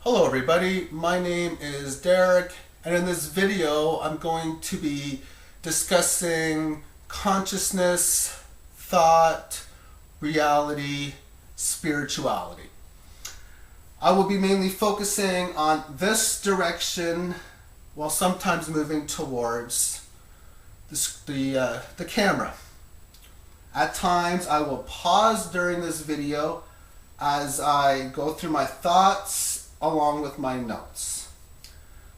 Hello everybody, my name is Derek, and in this video I'm going to be discussing consciousness, thought, reality, spirituality. I will be mainly focusing on this direction while sometimes moving towards the camera. At times I will pause during this video as I go through my thoughts along with my notes.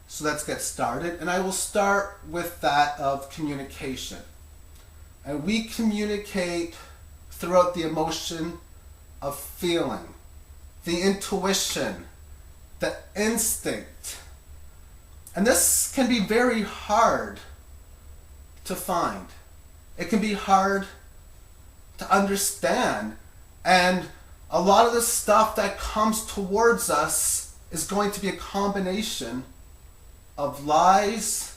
So let's get started, and I will start with that of communication. And we communicate throughout the emotion of feeling, the intuition, the instinct. And this can be very hard to find. It can be hard to understand, and a lot of the stuff that comes towards us is going to be a combination of lies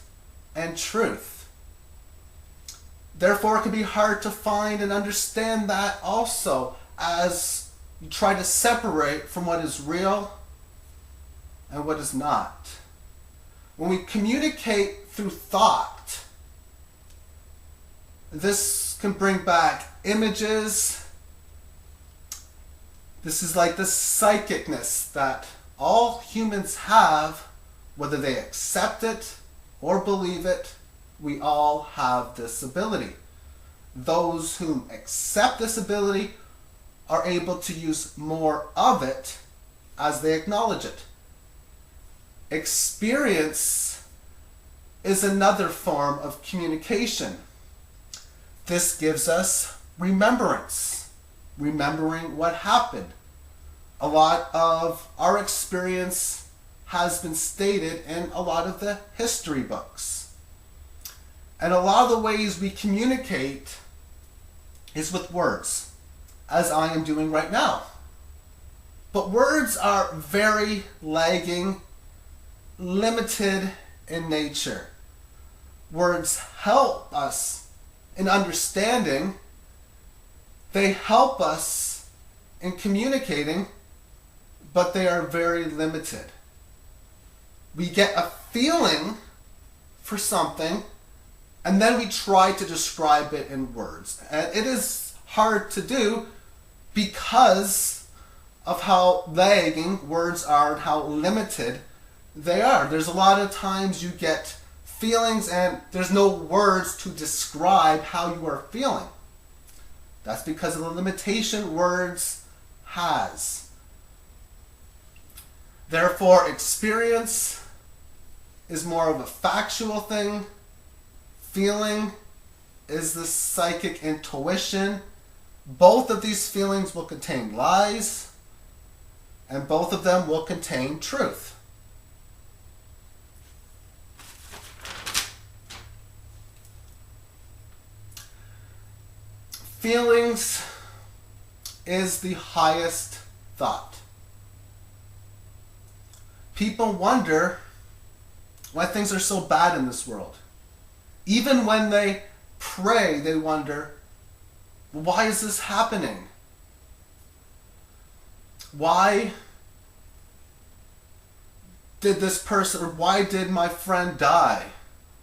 and truth. Therefore, it can be hard to find and understand that also as you try to separate from what is real and what is not. When we communicate through thought, this can bring back images. This is like the psychicness that all humans have, whether they accept it or believe it. We all have this ability. Those who accept this ability are able to use more of it as they acknowledge it. Experience is another form of communication. This gives us remembrance, remembering what happened. A lot of our experience has been stated in a lot of the history books. And a lot of the ways we communicate is with words, as I am doing right now. But words are very lagging, limited in nature. Words help us in understanding. They help us in communicating, but they are very limited. We get a feeling for something, and then we try to describe it in words. And it is hard to do because of how lagging words are and how limited they are. There's a lot of times you get feelings and there's no words to describe how you are feeling. That's because of the limitation words has. Therefore, experience is more of a factual thing. Feeling is the psychic intuition. Both of these feelings will contain lies, and both of them will contain truth. Feelings is the highest thought. People wonder why things are so bad in this world. Even when they pray, they wonder, why is this happening? Why did this person, or why did my friend die?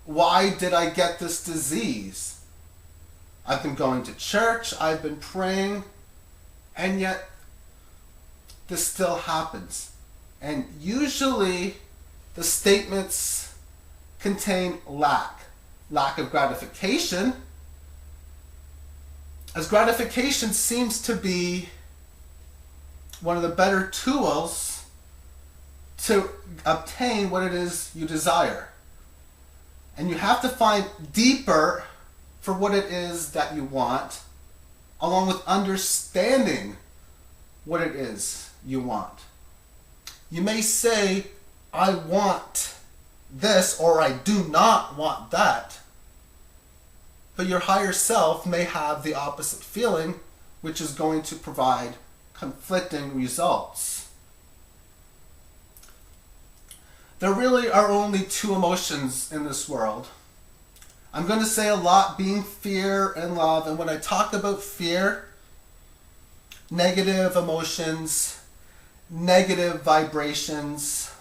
Why did I get this disease? I've been going to church, I've been praying, and yet this still happens. And usually the statements contain lack of gratification, as gratification seems to be one of the better tools to obtain what it is you desire. And you have to find deeper for what it is that you want, along with understanding what it is you want. You may say, I want this, or I do not want that. But your higher self may have the opposite feeling, which is going to provide conflicting results. There really are only two emotions in this world. I'm going to say a lot being fear and love, and when I talk about fear, negative emotions, negative vibrations,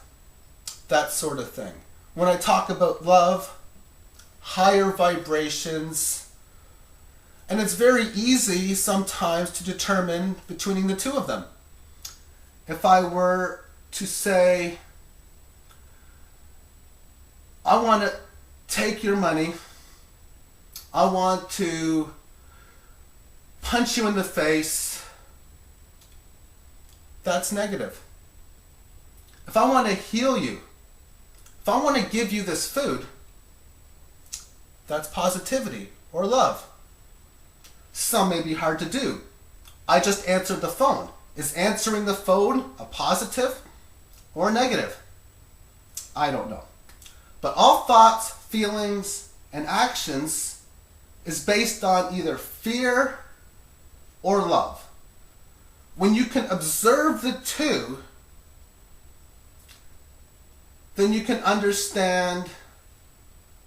that sort of thing. When I talk about love, higher vibrations, and it's very easy sometimes to determine between the two of them. If I were to say, I want to take your money, I want to punch you in the face, that's negative. If I want to heal you, if I want to give you this food, that's positivity or love. Some may be hard to do. I just answered the phone. Is answering the phone a positive or a negative? I don't know. But all thoughts, feelings, and actions is based on either fear or love. When you can observe the two, then you can understand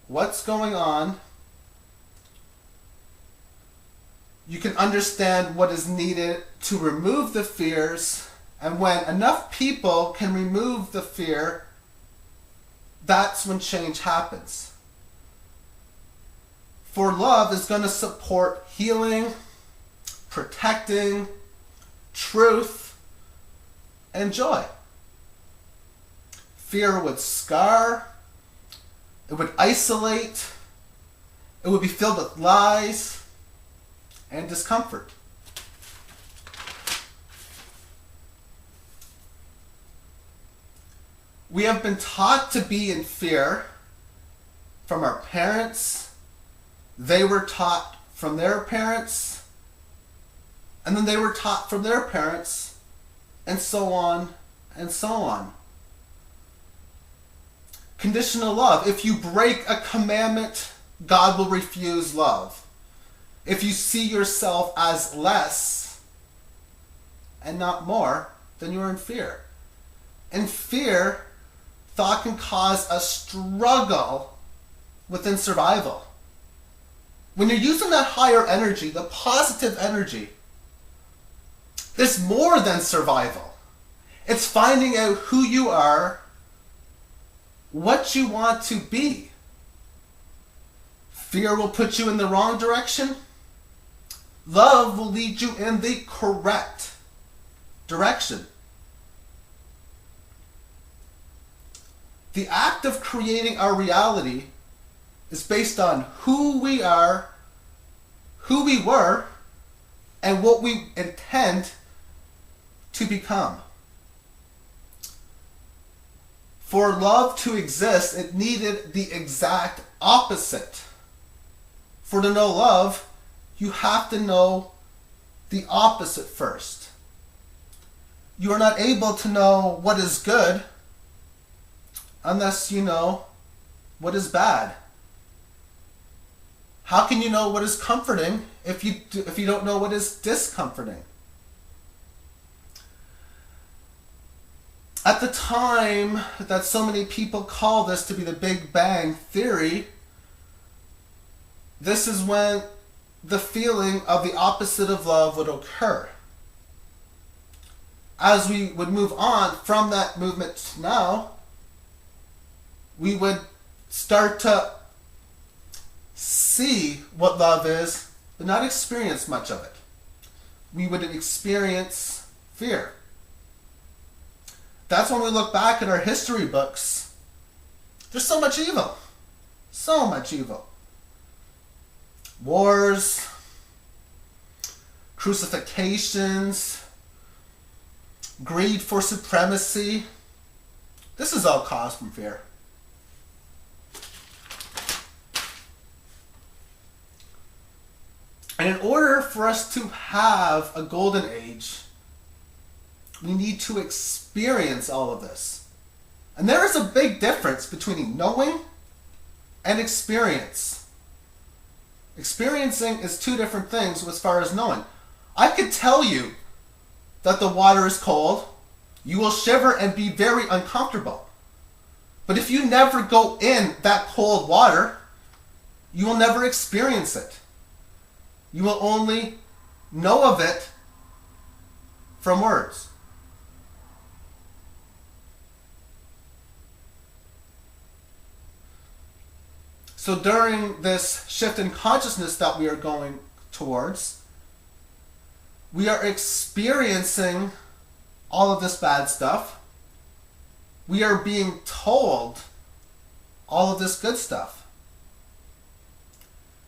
what's going on. You can understand what is needed to remove the fears, and when enough people can remove the fear, that's when change happens. For love is going to support healing, protecting, truth, and joy. Fear would scar, it would isolate, it would be filled with lies and discomfort. We have been taught to be in fear from our parents. They were taught from their parents, and then they were taught from their parents, and so on and so on. Conditional love. If you break a commandment, God will refuse love. If you see yourself as less and not more, then you're in fear. In fear, thought can cause a struggle within survival. When you're using that higher energy, the positive energy, it's more than survival. It's finding out who you are, what you want to be. Fear will put you in the wrong direction. Love will lead you in the correct direction. The act of creating our reality is based on who we are, who we were, and what we intend to become. For love to exist, it needed the exact opposite. For to know love, you have to know the opposite first. You are not able to know what is good unless you know what is bad. How can you know what is comforting if you don't know what is discomforting? At the time that so many people call this to be the Big Bang Theory, this is when the feeling of the opposite of love would occur. As we would move on from that movement now, we would start to see what love is, but not experience much of it. We would experience fear. That's when we look back at our history books. There's so much evil. So much evil. Wars, crucifixions, greed for supremacy. This is all caused from fear. And in order for us to have a golden age, we need to experience all of this. And there is a big difference between knowing and experience. Experiencing is two different things as far as knowing. I could tell you that the water is cold. You will shiver and be very uncomfortable. But if you never go in that cold water, you will never experience it. You will only know of it from words. So during this shift in consciousness that we are going towards, we are experiencing all of this bad stuff. We are being told all of this good stuff.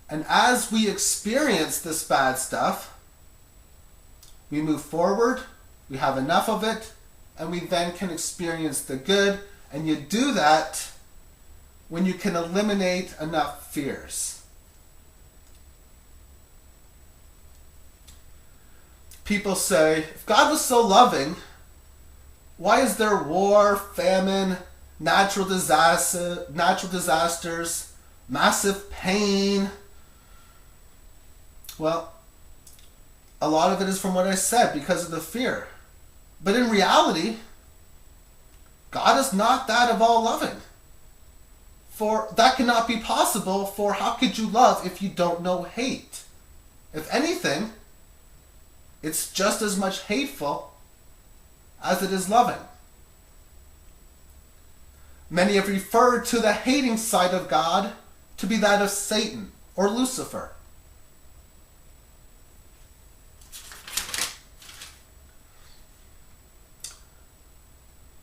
And as we experience this bad stuff, we move forward, we have enough of it, and we then can experience the good. And you do that when you can eliminate enough fears. People say, if God was so loving, why is there war, famine, natural disasters, massive pain? Well, a lot of it is from what I said, because of the fear. But in reality, God is not that of all loving. For that cannot be possible, for how could you love if you don't know hate? If anything, it's just as much hateful as it is loving. Many have referred to the hating side of God to be that of Satan or Lucifer.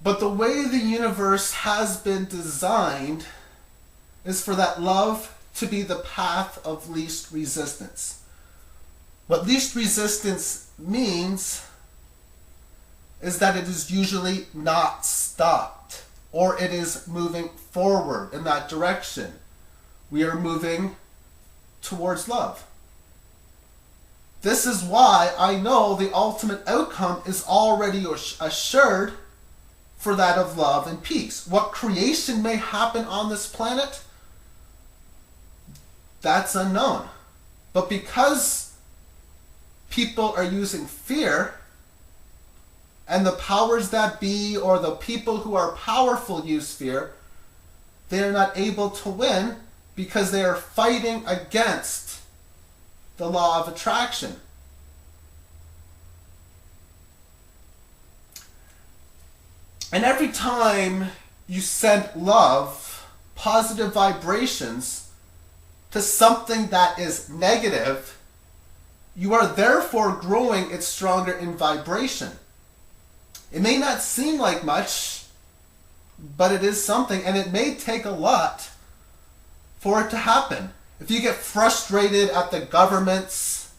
But the way the universe has been designed is for that love to be the path of least resistance. What least resistance means is that it is usually not stopped, or it is moving forward in that direction. We are moving towards love. This is why I know the ultimate outcome is already assured for that of love and peace. What creation may happen on this planet, that's unknown. But because people are using fear, and the powers that be or the people who are powerful use fear, they are not able to win because they are fighting against the law of attraction. And every time you send love, positive vibrations, to something that is negative, you are therefore growing it stronger in vibration. It may not seem like much, but it is something, and it may take a lot for it to happen. If you get frustrated at the governments,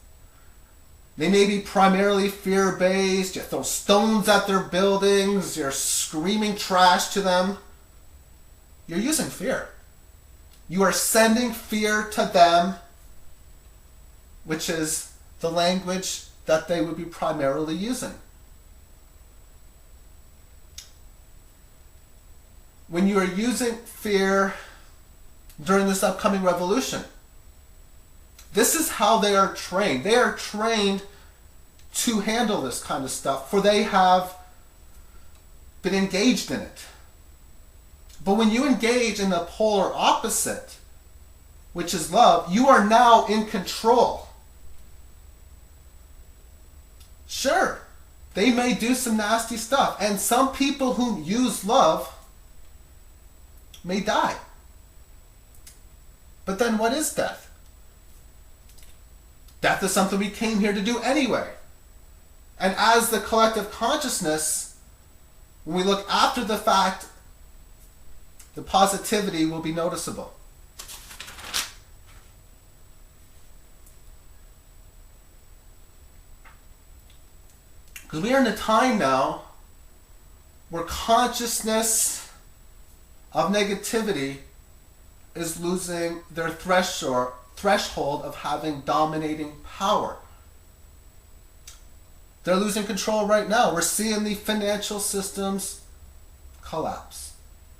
they may be primarily fear-based, you throw stones at their buildings, you're screaming trash to them, you're using fear. You are sending fear to them, which is the language that they would be primarily using. When you are using fear during this upcoming revolution, this is how they are trained. They are trained to handle this kind of stuff, for they have been engaged in it. But when you engage in the polar opposite, which is love, you are now in control. Sure, they may do some nasty stuff, and some people who use love may die. But then what is death? Death is something we came here to do anyway. And as the collective consciousness, when we look after the fact, the positivity will be noticeable. Because we are in a time now where consciousness of negativity is losing their threshold of having dominating power. They're losing control right now. We're seeing the financial systems collapse.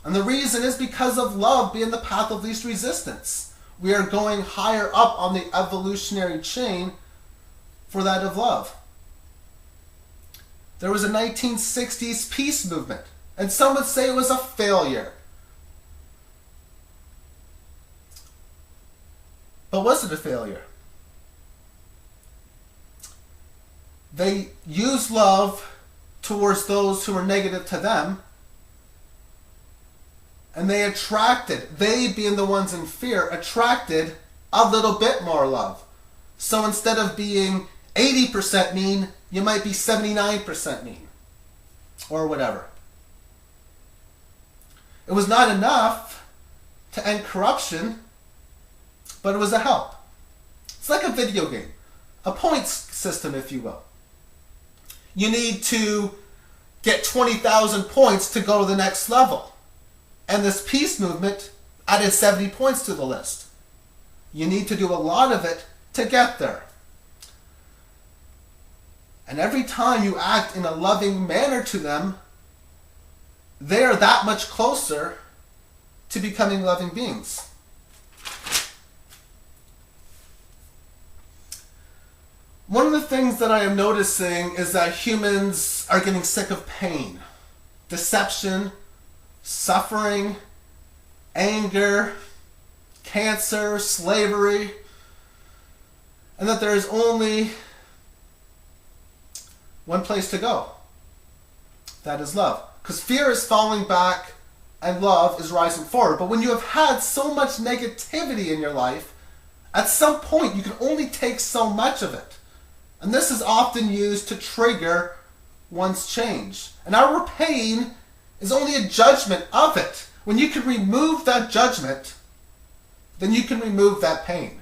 And the reason is because of love being the path of least resistance. We are going higher up on the evolutionary chain for that of love. There was a 1960s peace movement, and some would say it was a failure. But was it a failure? They used love towards those who were negative to them, And they being the ones in fear, attracted a little bit more love. So instead of being 80% mean, you might be 79% mean. Or whatever. It was not enough to end corruption, but it was a help. It's like a video game. A points system, if you will. You need to get 20,000 points to go to the next level. And this peace movement added 70 points to the list. You need to do a lot of it to get there. And every time you act in a loving manner to them, they are that much closer to becoming loving beings. One of the things that I am noticing is that humans are getting sick of pain, deception, suffering, anger, cancer, slavery, and that there is only one place to go. That is love. Because fear is falling back and love is rising forward. But when you have had so much negativity in your life, at some point you can only take so much of it. And this is often used to trigger one's change. And our pain is only a judgment of it. When you can remove that judgment, then you can remove that pain.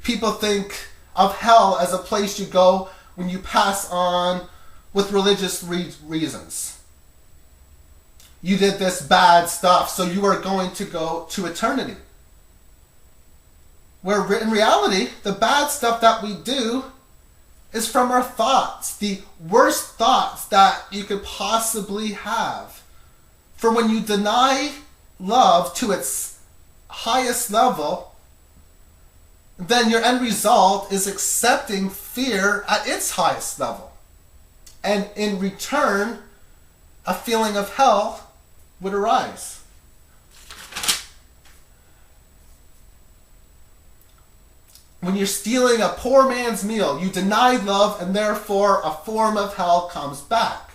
People think of hell as a place you go when you pass on with religious reasons. You did this bad stuff, so you are going to go to eternity. Where in reality, the bad stuff that we do is from our thoughts, the worst thoughts that you could possibly have. For when you deny love to its highest level, then your end result is accepting fear at its highest level. And in return, a feeling of hell would arise. When you're stealing a poor man's meal, you deny love, and therefore a form of hell comes back.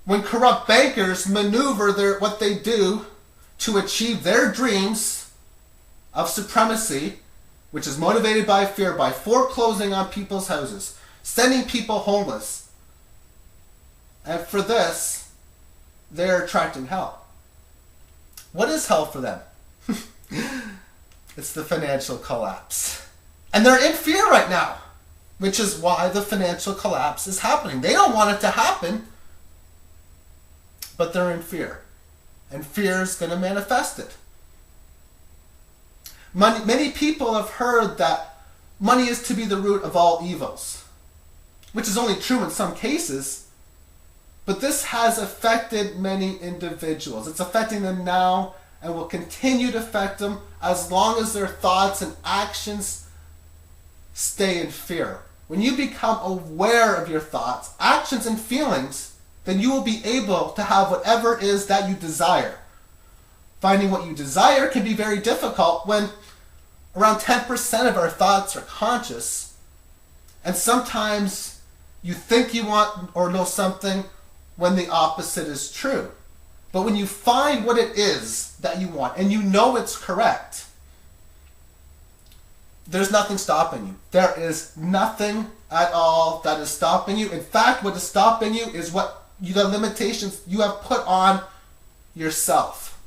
When corrupt bankers maneuver what they do to achieve their dreams of supremacy, which is motivated by fear, by foreclosing on people's houses, sending people homeless, and for this, they're attracting hell. What is hell for them? It's the financial collapse. And they're in fear right now, which is why the financial collapse is happening. They don't want it to happen, but they're in fear. And fear is going to manifest it. Many people have heard that money is to be the root of all evils, which is only true in some cases, but this has affected many individuals. It's affecting them now and will continue to affect them as long as their thoughts and actions stay in fear. When you become aware of your thoughts, actions, and feelings, then you will be able to have whatever it is that you desire. Finding what you desire can be very difficult when around 10% of our thoughts are conscious, and sometimes you think you want or know something when the opposite is true. But when you find what it is that you want and you know it's correct, there's nothing stopping you. There is nothing at all that is stopping you. In fact, what is stopping you is the limitations you have put on yourself.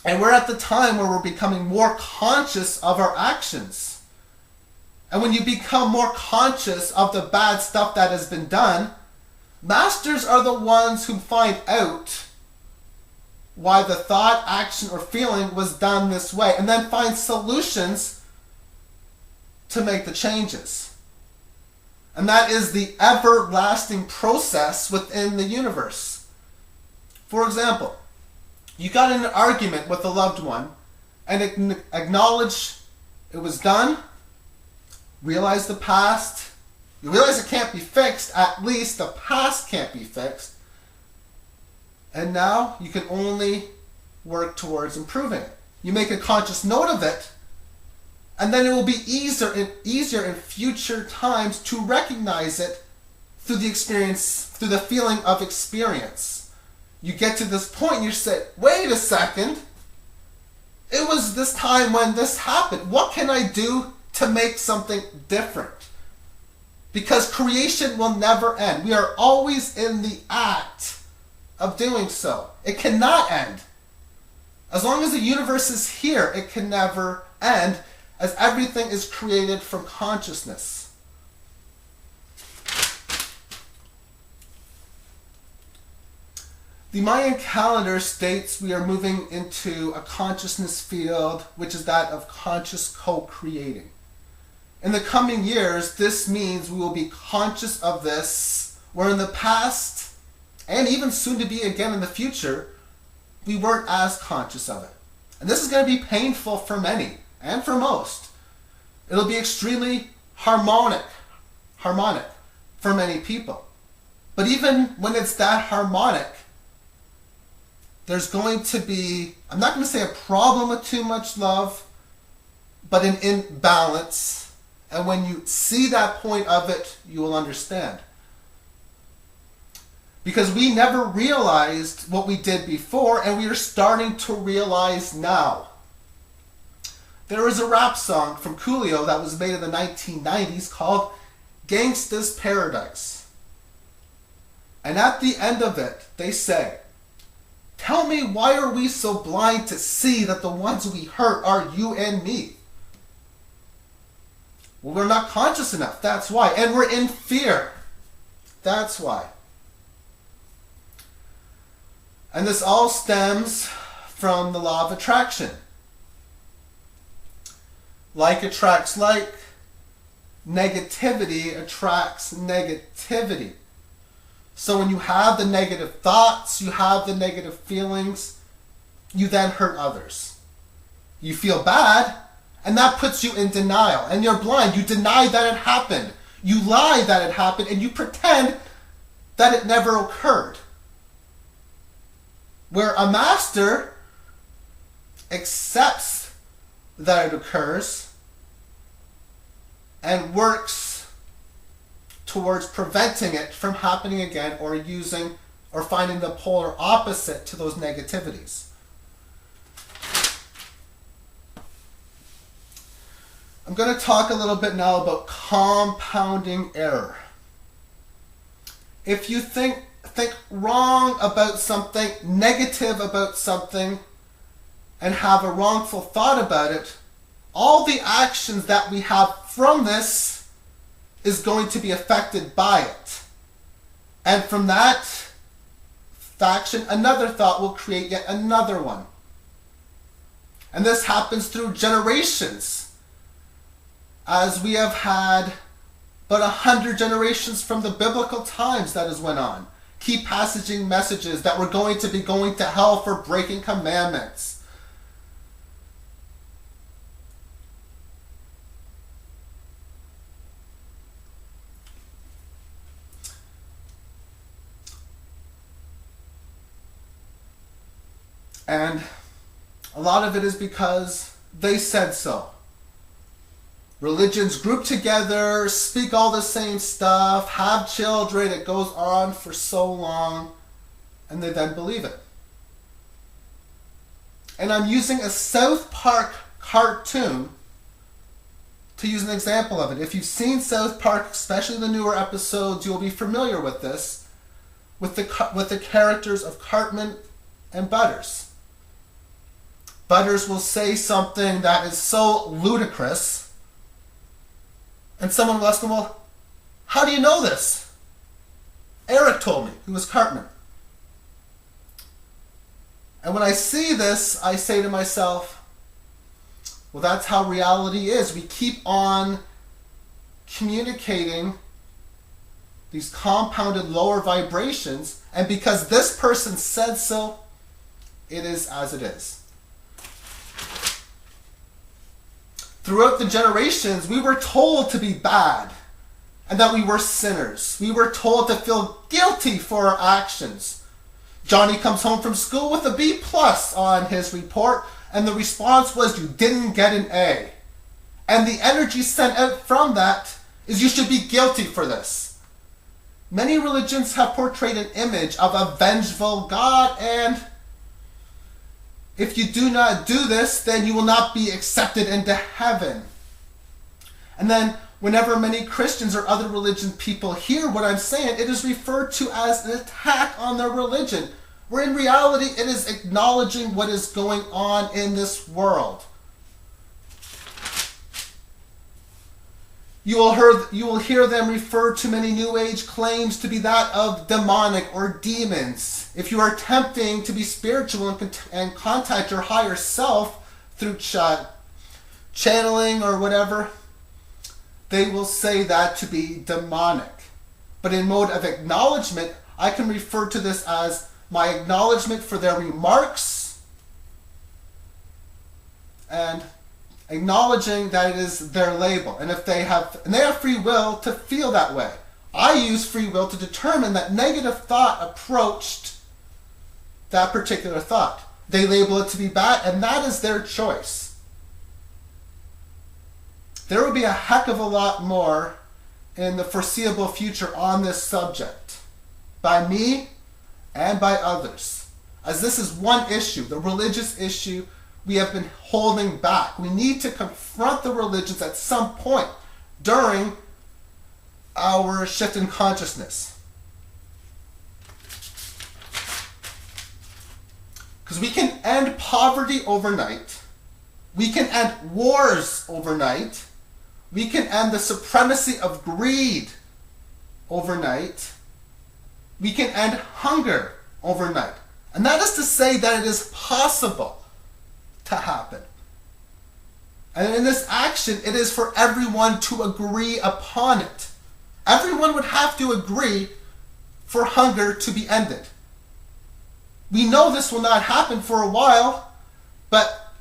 And we're at the time where we're becoming more conscious of our actions. And when you become more conscious of the bad stuff that has been done, masters are the ones who find out why the thought, action, or feeling was done this way, and then find solutions to make the changes. And that is the everlasting process within the universe. For example, you got in an argument with a loved one and acknowledge it was done, realize the past, you realize it can't be fixed, at least the past can't be fixed, and now you can only work towards improving it. You make a conscious note of it, and then it will be easier in future times to recognize it through the experience, through the feeling of experience. You get to this point and you say, wait a second, it was this time when this happened. What can I do to make something different? Because creation will never end. We are always in the act of doing so. It cannot end. As long as the universe is here, it can never end, as everything is created from consciousness. The Mayan calendar states we are moving into a consciousness field, which is that of conscious co-creating. In the coming years, this means we will be conscious of this, where in the past, and even soon to be again in the future, we weren't as conscious of it. And this is going to be painful for many, and for most. It'll be extremely harmonic for many people. But even when it's that harmonic, there's going to be, I'm not going to say a problem with too much love, but an imbalance. And when you see that point of it, you will understand. Because we never realized what we did before, and we are starting to realize now. There is a rap song from Coolio that was made in the 1990s called Gangsta's Paradise. And at the end of it, they say, tell me, why are we so blind to see that the ones we hurt are you and me? Well, we're not conscious enough, that's why. And we're in fear. That's why. And this all stems from the law of attraction. Like attracts like, negativity attracts negativity. So when you have the negative thoughts, you have the negative feelings, you then hurt others. You feel bad, and that puts you in denial. And you're blind. You deny that it happened. You lie that it happened, and you pretend that it never occurred. Where a master accepts that it occurs and works towards preventing it from happening again, or using or finding the polar opposite to those negativities. I'm going to talk a little bit now about compounding error. If you think wrong about something, negative about something, and have a wrongful thought about it, all the actions that we have from this is going to be affected by it. And from that action, another thought will create yet another one. And this happens through generations. As we have had but 100 generations from the biblical times that has went on. Keep passaging messages that we're going to be going to hell for breaking commandments. And a lot of it is because they said so. Religions group together, speak all the same stuff, have children, it goes on for so long, and they then believe it. And I'm using a South Park cartoon to use an example of it. If you've seen South Park, especially the newer episodes, you'll be familiar with this, with the characters of Cartman and Butters. Butters will say something that is so ludicrous, and someone will ask him, well, how do you know this? Eric told me, who was Cartman. And when I see this, I say to myself, well, that's how reality is. We keep on communicating these compounded lower vibrations, and because this person said so, it is as it is. Throughout the generations, we were told to be bad and that we were sinners. We were told to feel guilty for our actions. Johnny comes home from school with a B+ on his report, and the response was, you didn't get an A. And the energy sent out from that is, you should be guilty for this. Many religions have portrayed an image of a vengeful God, and if you do not do this, then you will not be accepted into heaven. And then whenever many Christians or other religion people hear what I'm saying, it is referred to as an attack on their religion, where in reality it is acknowledging what is going on in this world. You will hear them refer to many New Age claims to be that of demonic or demons. If you are attempting to be spiritual and contact your higher self through channeling or whatever, they will say that to be demonic. But in mode of acknowledgement, I can refer to this as my acknowledgement for their remarks and acknowledging that it is their label. And if they have free will to feel that way. I use free will to determine that negative thought approached that particular thought. They label it to be bad, and that is their choice. There will be a heck of a lot more in the foreseeable future on this subject by me and by others, as this is one issue, the religious issue we have been holding back. We need to confront the religions at some point during our shift in consciousness. Because we can end poverty overnight. We can end wars overnight. We can end the supremacy of greed overnight. We can end hunger overnight. And that is to say that it is possible to happen. And in this action, it is for everyone to agree upon it. Everyone would have to agree for hunger to be ended. We know this will not happen for a while, but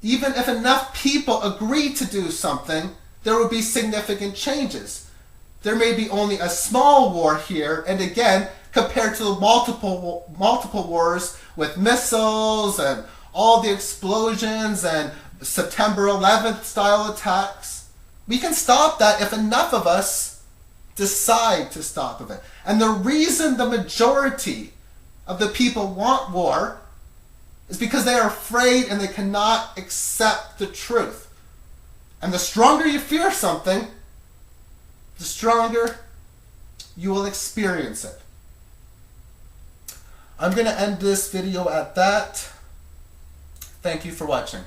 even if enough people agree to do something, there will be significant changes. There may be only a small war here, and again, compared to the multiple wars with missiles and all the explosions and September 11th style attacks. We can stop that if enough of us decide to stop it. And the reason the majority of the people want war is because they are afraid and they cannot accept the truth. And the stronger you fear something, the stronger you will experience it. I'm going to end this video at that. Thank you for watching.